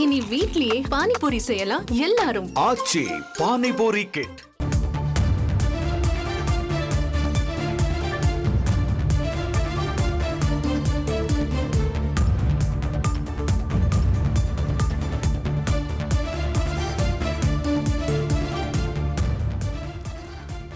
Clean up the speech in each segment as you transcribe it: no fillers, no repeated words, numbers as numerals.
இனி வீட்லயே பானிபூரி செய்யலாம் எல்லாரும். ஆச்சி பானிபூரி கிட்.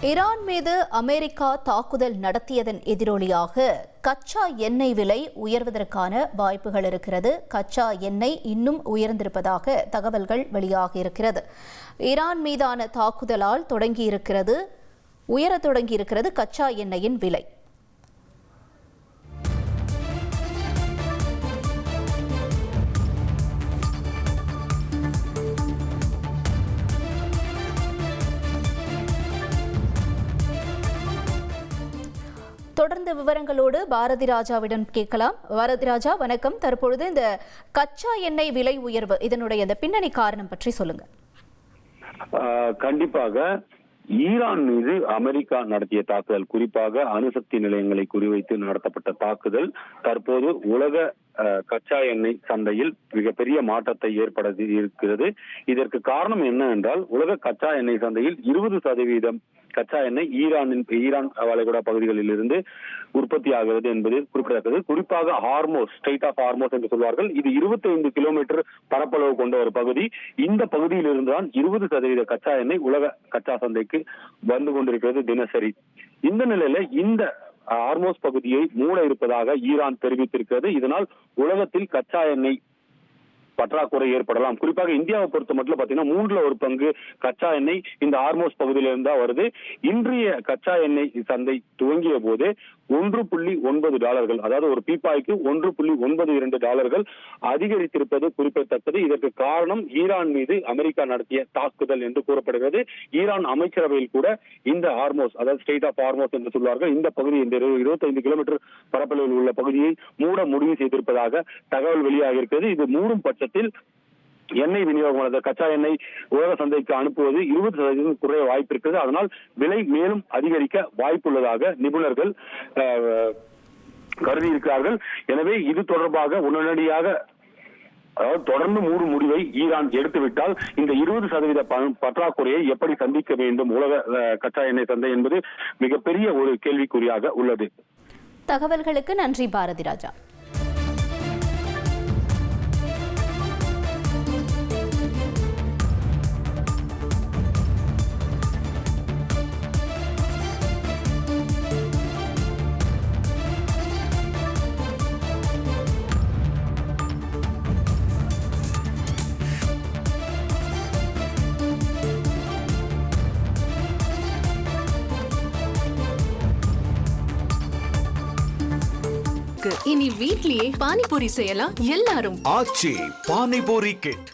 ஈரான் மீது அமெரிக்கா தாக்குதல் நடத்தியதன் எதிரொலியாக கச்சா எண்ணெய் விலை உயர்வதற்கான வாய்ப்புகள் இருக்கிறது. கச்சா எண்ணெய் இன்னும் உயர்ந்திருப்பதாக தகவல்கள் வெளியாகியிருக்கிறது. ஈரான் மீதான தாக்குதலால் உயரத் தொடங்கியிருக்கிறது கச்சா எண்ணெயின் விலை. தொடர்ந்து விவரங்களோடு பாரதி ராஜாவிடம் கேட்கலாம். பாரதி ராஜா, வணக்கம். தற்பொழுது இந்த கச்சா எண்ணெய் விலை உயர்வு, இதனுடைய இந்த பின்னணி காரணம் பற்றி சொல்லுங்க. கண்டிப்பாக ஈரான் மீது அமெரிக்கா நடத்திய தாக்குதல், குறிப்பாக அணுசக்தி நிலையங்களை குறிவைத்து நடத்தப்பட்ட தாக்குதல் தற்போது உலக கச்சா எண்ணெய் சந்தையில் மிகப்பெரிய மாற்றத்தை ஏற்படுத்தி இருக்கிறது. இதற்கு காரணம் என்ன என்றால், உலக கச்சா எண்ணெய் சந்தையில் 20% கச்சா எண்ணெய் ஈரான் வளைகுடா பகுதிகளில் இருந்து உற்பத்தி ஆகிறது என்பது குறிப்பிடத்தக்கது. குறிப்பாக ஹார்மோஸ், ஸ்ட்ரெய்ட் ஆஃப் ஹார்மோஸ் என்று சொல்வார்கள். இது 25 கிலோமீட்டர் பரப்பளவு கொண்ட ஒரு பகுதி. இந்த பகுதியில் இருந்துதான் 20% கச்சா எண்ணெய் உலக கச்சா சந்தைக்கு வந்து கொண்டிருக்கிறது தினசரி. இந்த நிலையில இந்த ஹார்மோஸ் பகுதியை மூட இருப்பதாக ஈரான் தெரிவித்திருக்கிறது. இதனால் உலகத்தில் கச்சா எண்ணெய் பற்றாக்குறை ஏற்படலாம். குறிப்பாக இந்தியாவை பொறுத்த மட்டும் பாத்தீங்கன்னா 1/3 கச்சா எண்ணெய் இந்த ஹார்மோஸ் பகுதியில இருந்தா வருது. இன்றைய கச்சா எண்ணெய் சந்தை துவங்கிய போது $1.9, அதாவது ஒரு பீப்பாய்க்கு $1.92 அதிகரித்திருப்பது குறிப்பிடத்தக்கது. இதற்கு காரணம் ஈரான் மீது அமெரிக்கா நடத்திய தாக்குதல் என்று கூறப்படுகிறது. ஈரான் அமைச்சரவையில் கூட இந்த ஹார்மோஸ், அதாவது ஸ்ட்ரெய்ட் ஆஃப் ஹார்மோஸ் என்று சொல்வார்கள், இந்த பகுதி, இந்த 25 கிலோமீட்டர் பரப்பளவில் உள்ள பகுதியை மூட முடிவு செய்திருப்பதாக தகவல் வெளியாக இருக்கிறது. இது மூடும் பட்சத்தில் எண்ணெய் விநியோகம், கச்சா எண்ணெய் உலக சந்தைக்கு அனுப்புவது 20% குறைய வாய்ப்பு இருக்கிறது. அதனால் விலை மேலும் அதிகரிக்க வாய்ப்புள்ளதாக நிபுணர்கள் கருதி இருக்கிறார்கள். எனவே இது தொடர்பாக உடனடியாக, அதாவது தொடர்ந்து மூடும் முடிவை ஈரான் எடுத்துவிட்டால் இந்த 20% பற்றாக்குறையை எப்படி சந்திக்க வேண்டும் உலக கச்சா எண்ணெய் சந்தை என்பது மிகப்பெரிய ஒரு கேள்விக்குறியாக உள்ளது. தகவல்களுக்கு நன்றி பாரதி ராஜா. இனி வீட்லயே பானிபூரி செய்யலாம் எல்லாரும். ஆச்சி பானிபூரி கிட்.